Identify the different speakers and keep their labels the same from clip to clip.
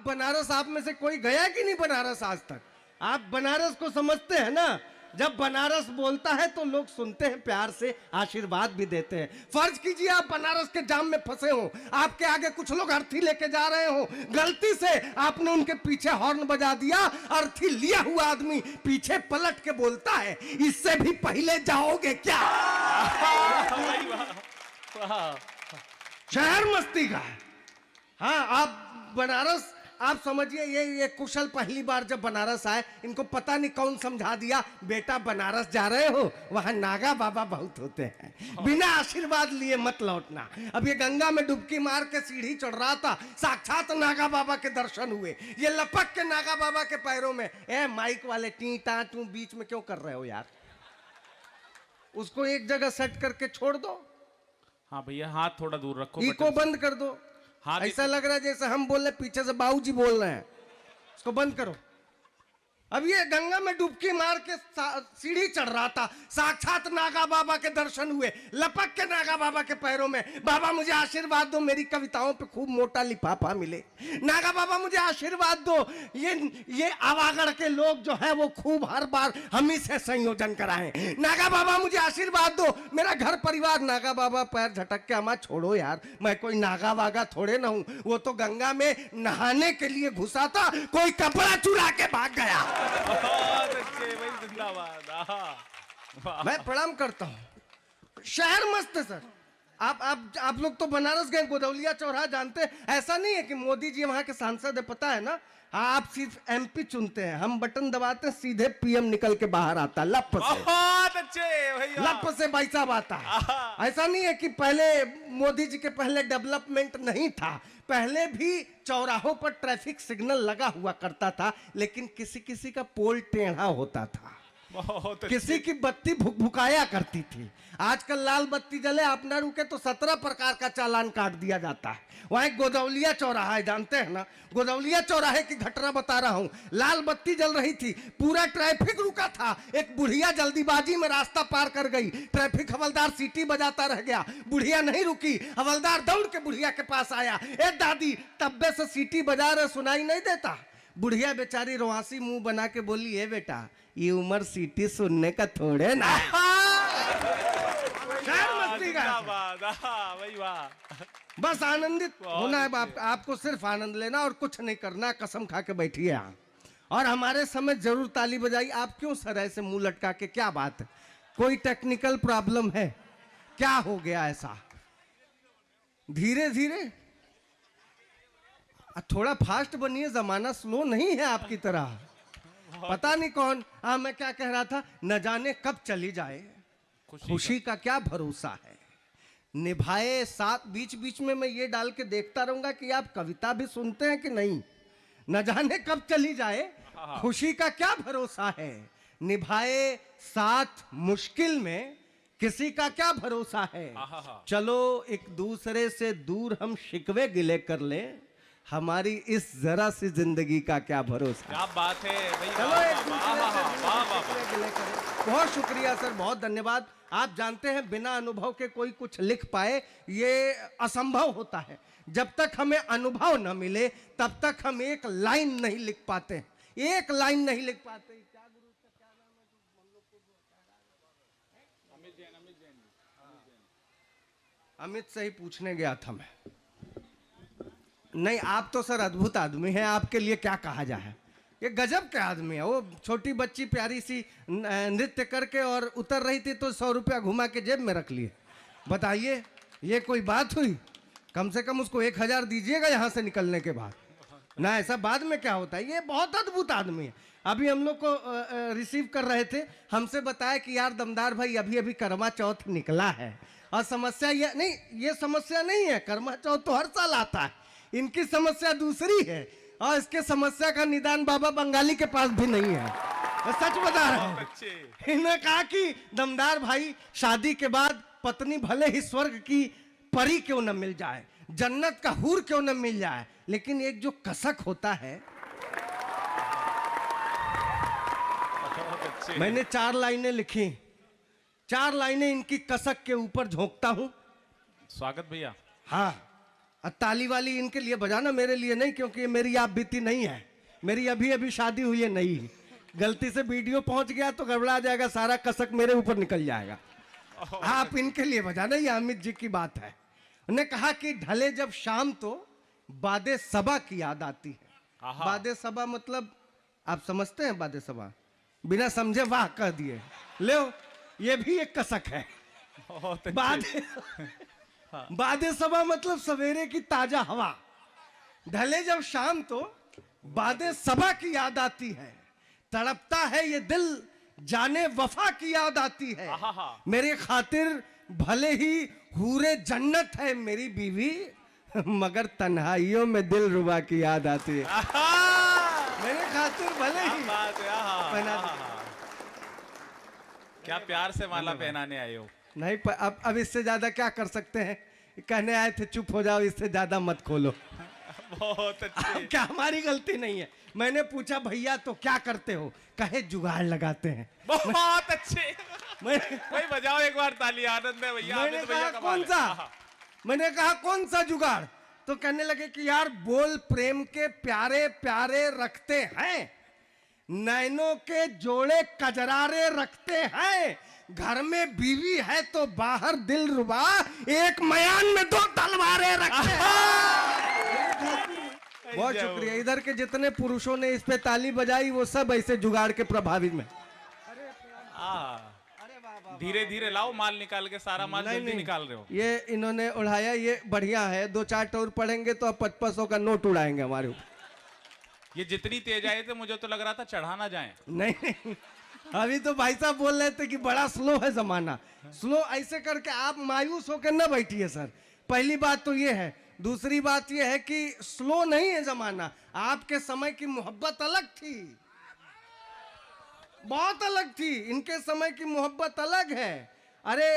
Speaker 1: बनारस, आप में से कोई गया कि नहीं बनारस आज तक? आप बनारस को समझते हैं ना? जब बनारस बोलता है तो लोग सुनते हैं, प्यार से आशीर्वाद भी देते हैं। फर्ज कीजिए आप बनारस के जाम में फंसे हो, आपके आगे कुछ लोग अर्थी लेके जा रहे हो, गलती से आपने उनके पीछे हॉर्न बजा दिया, अर्थी लिया हुआ आदमी पीछे पलट के बोलता है, इससे भी पहले जाओगे क्या? शहर मस्ती का है। हाँ, आप बनारस, आप समझिए ये कुशल पहली बार जब बनारस आए, इनको पता नहीं कौन समझा दिया, बेटा बनारस जा रहे हो, वहां नागा बाबा बहुत होते हैं, बिना आशीर्वाद लिए मत लौटना। अब ये गंगा में डुबकी मार के सीढ़ी चढ़ रहा था, साक्षात नागा बाबा के दर्शन हुए। ये लपक के नागा बाबा के पैरों में, ए माइक वाले टी टा टू बीच में क्यों कर रहे हो यार? उसको एक जगह सेट करके छोड़ दो।
Speaker 2: हाँ भैया, हाथ थोड़ा दूर रखो,
Speaker 1: इको बंद कर दो।
Speaker 2: हाँ,
Speaker 1: ऐसा लग रहा है जैसे हम बोल रहे, पीछे से बाबूजी बोल रहे हैं। इसको बंद करो। अब ये गंगा में डुबकी मार के सीढ़ी चढ़ रहा था, साक्षात नागा बाबा के दर्शन हुए, लपक के नागा बाबा के पैरों में, बाबा मुझे आशीर्वाद दो, मेरी कविताओं पे खूब मोटा लिफाफा मिले, नागा बाबा मुझे आशीर्वाद दो, ये आवागढ़ के लोग जो है वो खूब हर बार हम ही से संयोजन कराएं, नागा बाबा मुझे आशीर्वाद दो, मेरा घर परिवार। नागा बाबा पैर झटक के, अमा छोड़ो यार, मैं कोई नागा वागा थोड़े ना हूं, वो तो गंगा में नहाने के लिए घुसा था, कोई कपड़ा चुरा के भाग गया।
Speaker 2: बहुत अच्छे भाई, जिंदाबाद।
Speaker 1: मैं प्रणाम करता हूँ। शहर मस्त है सर। आप लोग तो बनारस गए, गोदौलिया चौराहा जानते हैं। ऐसा नहीं है कि मोदी जी वहां के सांसद है, पता है ना? आप सिर्फ एमपी चुनते हैं, हम बटन दबाते हैं, सीधे पीएम निकल के बाहर आता, लप से।
Speaker 2: बहुत अच्छे भैया,
Speaker 1: लप से भाई साहब आता है। ऐसा नहीं है कि पहले मोदी जी के पहले डेवलपमेंट नहीं था, पहले भी चौराहों पर ट्रैफिक सिग्नल लगा हुआ करता था, लेकिन किसी किसी का पोल टेढ़ा होता था, किसी की बत्ती भुकाया करती थी। आजकल लाल बत्ती जले, आप ना रुके तो 17 प्रकार का चालान काट दिया जाता है। वहां गोदौलिया चौराहा है, जानते हैं ना? गोदौलिया चौराहे की घटना बता रहा हूं। लाल बत्ती जल रही थी, पूरा ट्रैफिक रुका था, एक बुढ़िया जल्दीबाजी में रास्ता पार कर गई, ट्रैफिक हवलदार सीटी बजाता रह गया, बुढ़िया नहीं रुकी, हवलदार दौड़ के बुढ़िया के पास आया, ए दादी तब्बे से सीटी बजा रहे, सुनाई नहीं देता? बुढ़िया बेचारी रोहासी मुंह बना के बोली, है बेटा ये उम्र सीटी सुनने का थोड़े ना। मस्ती का बस आनंदित होना है, आपको सिर्फ आनंद लेना और कुछ नहीं करना, कसम खा के बैठिए यहाँ और हमारे समय जरूर ताली बजाई। आप क्यों सर ऐसे मुंह लटका के, क्या बात है? कोई टेक्निकल प्रॉब्लम है क्या? हो गया ऐसा? धीरे धीरे थोड़ा फास्ट बनिए, जमाना स्लो नहीं है आपकी तरह। पता नहीं कौन, मैं क्या कह रहा था, न जाने कब चली जाए, खुशी का क्या भरोसा है, निभाए साथ। बीच बीच में मैं ये डाल के देखता रहूंगा कि आप कविता भी सुनते हैं कि नहीं। न जाने कब चली जाए, खुशी का क्या भरोसा है, निभाए साथ मुश्किल में, किसी का क्या भरोसा है। चलो एक दूसरे से दूर हम शिकवे गिले कर ले, हमारी इस जरा सी जिंदगी का क्या भरोसा।
Speaker 2: क्या बात है भाई,
Speaker 1: चलो एक दूसरे से बहुत शुक्रिया सर, बहुत धन्यवाद। आप जानते हैं बिना अनुभव के कोई कुछ लिख पाए ये असंभव होता है। जब तक हमें अनुभव न मिले तब तक हम एक लाइन नहीं लिख पाते, एक लाइन नहीं लिख पाते। क्या गुरु का क्या नाम है? अमित से ही पूछने गया था मैं। नहीं, आप तो सर अद्भुत आदमी हैं, आपके लिए क्या कहा जाए। ये गजब के आदमी है। वो छोटी बच्ची प्यारी सी नृत्य करके और उतर रही थी तो 100 रुपया घुमा के जेब में रख लिए। बताइए ये कोई बात हुई? कम से कम उसको 1000 दीजिएगा यहाँ से निकलने के बाद ना। ऐसा बाद में क्या होता है? ये बहुत अद्भुत आदमी है। अभी हम लोग को रिसीव कर रहे थे, हमसे बताया कि यार दमदार भाई अभी अभी करवा चौथ निकला है और समस्या ये नहीं, ये समस्या नहीं है, करवा चौथ तो हर साल आता है, इनकी समस्या दूसरी है और इसके समस्या का निदान बाबा बंगाली के पास भी नहीं है। मैं सच बता रहा हूँ। इन्होंने कहा कि दमदार भाई शादी के बाद पत्नी भले ही स्वर्ग की परी क्यों न मिल जाए, जन्नत का हूर क्यों न मिल जाए, लेकिन एक जो कसक होता है। मैंने 4 लाइनें लिखी, 4 लाइनें इनकी कसक के ऊपर झोंकता हूं।
Speaker 2: स्वागत भैया।
Speaker 1: हाँ और ताली वाली इनके लिए बजाना, मेरे लिए नहीं, क्योंकि ये मेरी आप बीती नहीं है। मेरी अभी अभी शादी हुई है नई। गलती से वीडियो पहुंच गया तो गड़बड़ा जाएगा, सारा कसक मेरे ऊपर निकल जाएगा। आप इनके लिए बजाना, ये अमित जी की बात है। उन्होंने कहा कि ढले जब शाम तो बादे सबा की याद आती है। बादे सबा मतलब आप समझते हैं? बादे सबा बिना समझे वाह कह दिए। ले ये भी एक कसक है। बादे बादे सबा मतलब सवेरे की ताजा हवा। ढले जब शाम तो बादे सबा की याद आती है। तड़पता है ये दिल जाने वफा की याद आती है। मेरे खातिर भले ही हूरे जन्नत है मेरी बीवी, मगर तन्हाइयों में दिल रुबा की याद आती है। मेरे खातिर भले ही पहना
Speaker 2: क्या प्यार से माला पहनाने आए हो।
Speaker 1: नहीं अब इससे ज्यादा क्या कर सकते हैं? कहने आए थे चुप हो जाओ, इससे ज्यादा मत खोलो।
Speaker 2: बहुत अच्छे।
Speaker 1: क्या हमारी गलती नहीं है? मैंने पूछा भैया तो क्या करते हो? कहे जुगाड़ लगाते हैं।
Speaker 2: बहुत अच्छे।
Speaker 1: मैंने
Speaker 2: भाई बजाओ एक बार ताली, आनंद है भैया।
Speaker 1: मैंने
Speaker 2: आनंद भैया
Speaker 1: कहा
Speaker 2: कमाल
Speaker 1: कौन
Speaker 2: है।
Speaker 1: सा? मैंने कहा कौन सा जुगाड़? तो कहने लगे कि यार बोल प्रेम के प्यारे प्यारे रखते हैं, नैनों के जोड़े कजरारे रखते हैं, घर में बीवी है तो बाहर दिल रुबा, एक मयान में दो तलवारें रखते हैं। बहुत शुक्रिया। इधर के जितने पुरुषों ने इस पे ताली बजाई वो सब ऐसे जुगाड़ के प्रभावित में।
Speaker 2: धीरे धीरे लाओ, माल निकाल के सारा माल जल्दी निकाल रहे हो।
Speaker 1: ये इन्होंने उड़ाया, ये बढ़िया है। 2-4 टोर पढ़ेंगे तो अब 500 का नोट उड़ाएंगे हमारे ऊपर।
Speaker 2: ये जितनी तेज आए थे मुझे तो लग रहा था चढ़ा ना जाए।
Speaker 1: नहीं अभी तो भाई साहब बोल रहे थे कि बड़ा स्लो है जमाना। स्लो ऐसे करके आप मायूस होकर ना बैठिए सर। पहली बात तो ये है। दूसरी बात ये है कि स्लो नहीं है जमाना। आपके समय की मोहब्बत अलग थी, बहुत अलग थी। इनके समय की मोहब्बत अलग है। अरे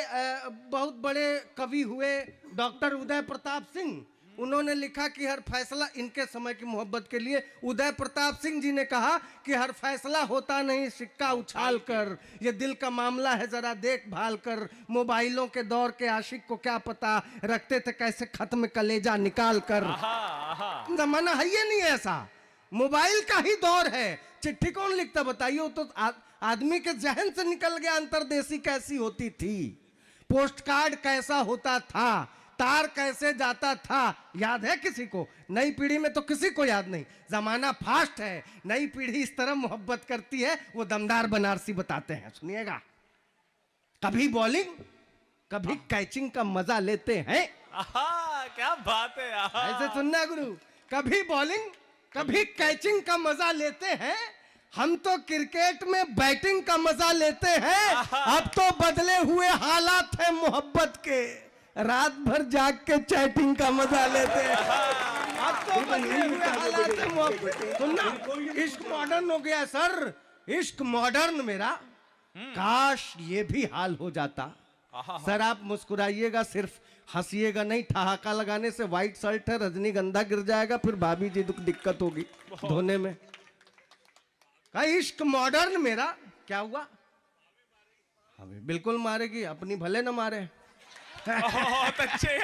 Speaker 1: बहुत बड़े कवि हुए डॉक्टर उदय प्रताप सिंह, उन्होंने लिखा कि हर फैसला, इनके समय की मोहब्बत के लिए उदय प्रताप सिंह जी ने कहा कि हर फैसला होता नहीं सिक्का उछाल कर, ये दिल का मामला है जरा देखभाल कर, मोबाइलों के दौर के आशिक को क्या पता रखते थे कैसे खत्म कलेजा निकाल कर। जमाना है ये नहीं ऐसा, मोबाइल का ही दौर है। चिट्ठी कौन लिखता बताइए? वो तो आदमी के जहन से निकल गया अंतर्देशी कैसी होती थी, पोस्ट कार्ड कैसा होता था, तार कैसे जाता था, याद है किसी को? नई पीढ़ी में तो किसी को याद नहीं। जमाना फास्ट है, नई पीढ़ी इस तरह मोहब्बत करती है, वो दमदार बनारसी बताते हैं, सुनिएगा। कभी बॉलिंग कभी कैचिंग का मजा लेते हैं।
Speaker 2: क्या बात है।
Speaker 1: ऐसे सुनना गुरु, कभी बॉलिंग कभी कैचिंग का मजा लेते हैं, हम तो क्रिकेट में बैटिंग का मजा लेते हैं। अब तो बदले हुए हालात है मोहब्बत के, रात भर जाग के चैटिंग का मजा लेते हैं। अब तो बदले हुए हालात है मोहब्बत। सुनना, इश्क मॉडर्न हो गया सर, इश्क मॉडर्न मेरा। काश ये भी हाल हो जाता। सर आप मुस्कुराइएगा, सिर्फ हंसिएगा नहीं। ठहाका लगाने से व्हाइट शर्ट है, रजनीगंधा गिर जाएगा, फिर भाभी जी दिक्कत होगी धोने में। का इश्क मॉडर्न मेरा क्या हुआ? हमें बिल्कुल मारेगी, अपनी भले न मारे।
Speaker 2: बहुत अच्छे।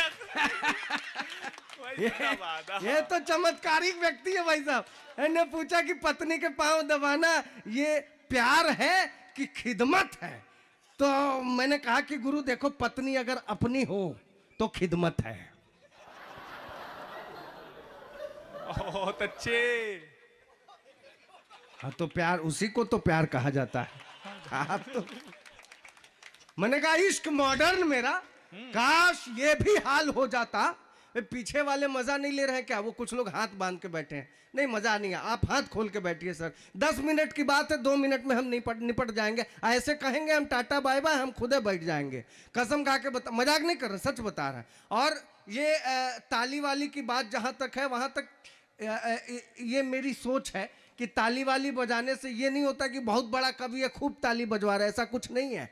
Speaker 1: ये तो चमत्कारिक व्यक्ति है भाई साहब। मैंने पूछा कि पत्नी के पांव दबाना ये प्यार है कि खिदमत है? तो मैंने कहा कि गुरु देखो, पत्नी अगर अपनी हो तो खिदमत है।
Speaker 2: बहुत अच्छे।
Speaker 1: हाँ तो प्यार, उसी को तो प्यार कहा जाता है। हाँ तो मैंने कहा इश्क मॉडर्न मेरा, काश ये भी हाल हो जाता। पीछे वाले मजा नहीं ले रहे हैं क्या? वो कुछ लोग हाथ बांध के बैठे हैं। नहीं मजा नहीं है, आप हाथ खोल के बैठिए सर। 10 मिनट की बात है, 2 मिनट में हम निपट जाएंगे। ऐसे कहेंगे हम टाटा बाय बाय, हम खुदे बैठ जाएंगे। कसम खा के बता, मजाक नहीं कर रहे, सच बता रहा है। और ये ताली वाली की बात जहां तक है, वहां तक ये मेरी सोच है कि ताली वाली बजाने से ये नहीं होता कि बहुत बड़ा कवि है खूब ताली बजवा रहा है, ऐसा कुछ नहीं है।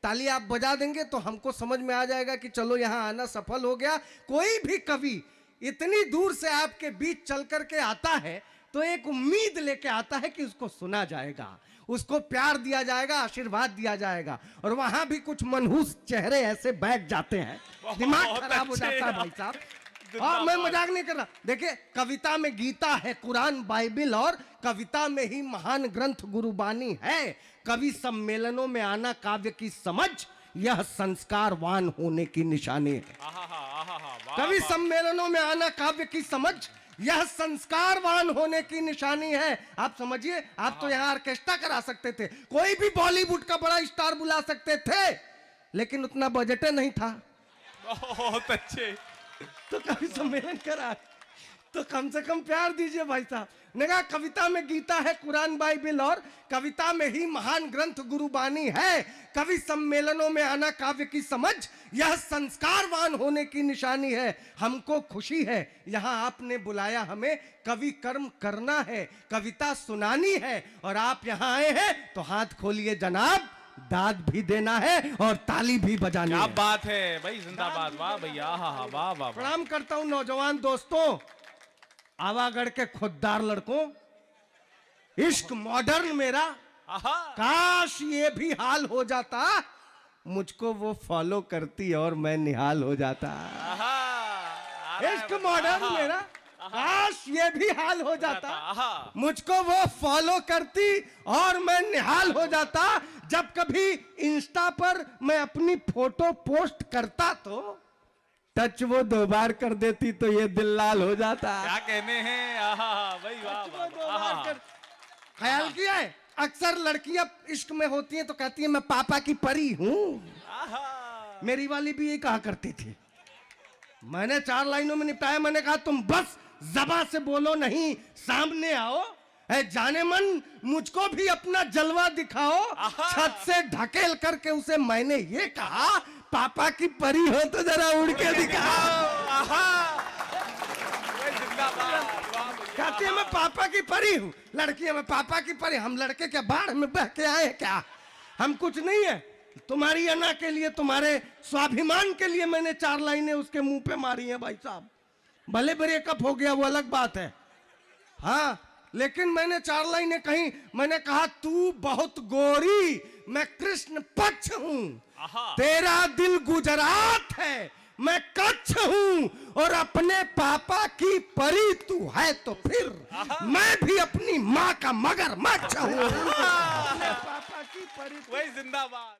Speaker 1: ताली आप बजा देंगे तो हमको समझ में आ जाएगा कि चलो यहाँ आना सफल हो गया। कोई भी कवि इतनी दूर से आपके बीच चल करके आता है तो एक उम्मीद लेके आता है कि उसको सुना जाएगा, उसको प्यार दिया जाएगा, आशीर्वाद दिया जाएगा। और वहां भी कुछ मनहूस चेहरे ऐसे बैठ जाते हैं, दिमाग खराब हो जाता है भाई साहब। हाँ, मैं मजाक नहीं कर रहा। देखिए, कविता में गीता है, कुरान, बाइबिल, और कविता में ही महान ग्रंथ गुरुबानी है। कवि सम्मेलनों में आना काव्य की समझ, यह संस्कारवान होने की निशानी है। कवि सम्मेलनों में आना काव्य की समझ, यह संस्कारवान होने की निशानी है। आप समझिए, आप तो यहाँ ऑर्केस्ट्रा करा सकते थे, कोई भी बॉलीवुड का बड़ा स्टार बुला सकते थे, लेकिन उतना बजट नहीं था।
Speaker 2: बहुत अच्छे।
Speaker 1: तो कवि सम्मेलन करा, तो कम से कम प्यार दीजिए भाई साहब ने कहा कविता में गीता है, कुरान, बाइबिल, और कविता में ही महान ग्रंथ गुरुबानी है। कवि सम्मेलनों में आना काव्य की समझ, यह संस्कारवान होने की निशानी है। हमको खुशी है यहाँ आपने बुलाया, हमें कवि कर्म करना है, कविता सुनानी है, और आप यहाँ आए हैं तो हाथ खोलिए जनाब, दाद भी देना है और ताली भी बजानी है।
Speaker 2: क्या बात है भाई, जिंदाबाद। वाह भैया, वाह वाह।
Speaker 1: प्रणाम करता हूं नौजवान दोस्तों, आवागढ़ के खुददार लड़कों, इश्क मॉडर्न मेरा, काश ये भी हाल हो जाता, मुझको वो फॉलो करती और मैं निहाल हो जाता। इश्क मॉडर्न मेरा, काश ये भी हाल हो जाता, मुझको वो फॉलो करती और मैं निहाल हो जाता। जब कभी इंस्टा पर मैं अपनी फोटो पोस्ट करता तो टच वो 2 बार कर देती तो ये दिल लाल हो जाता।
Speaker 2: क्या कहने हैं, भाई वाह।
Speaker 1: ख्याल किया है, अक्सर लड़कियां इश्क में होती हैं तो कहती हैं मैं पापा की परी हूं। मेरी वाली भी यही कहा करती थी। मैंने 4 लाइनों में निपटाया। मैंने कहा तुम बस ज़बां से बोलो नहीं, सामने आओ, ऐ जाने मन मुझको भी अपना जलवा दिखाओ। छत से ढकेल करके उसे मैंने ये कहा, पापा की परी हो तो जरा उड़ के दिखाओ। कहती है मैं पापा की परी हूँ, लड़की है मैं पापा की परी। हम लड़के क्या बाढ़ में बह के आए क्या? हम कुछ नहीं है। तुम्हारी अना के लिए, तुम्हारे स्वाभिमान के लिए मैंने 4 लाइनें उसके मुंह पे मारी हैं भाई साहब। भले ब्रेकअप हो गया वो अलग बात है, हाँ, लेकिन मैंने 4 लाइनें कही। मैंने कहा तू बहुत गोरी, मैं कृष्ण पक्ष हूं, तेरा दिल गुजरात है, मैं कच्छ हूं, और अपने पापा की परी तू है तो फिर मैं भी अपनी माँ का मगरमच्छ हूं। अपने पापा की परी,
Speaker 2: वही जिंदाबाद।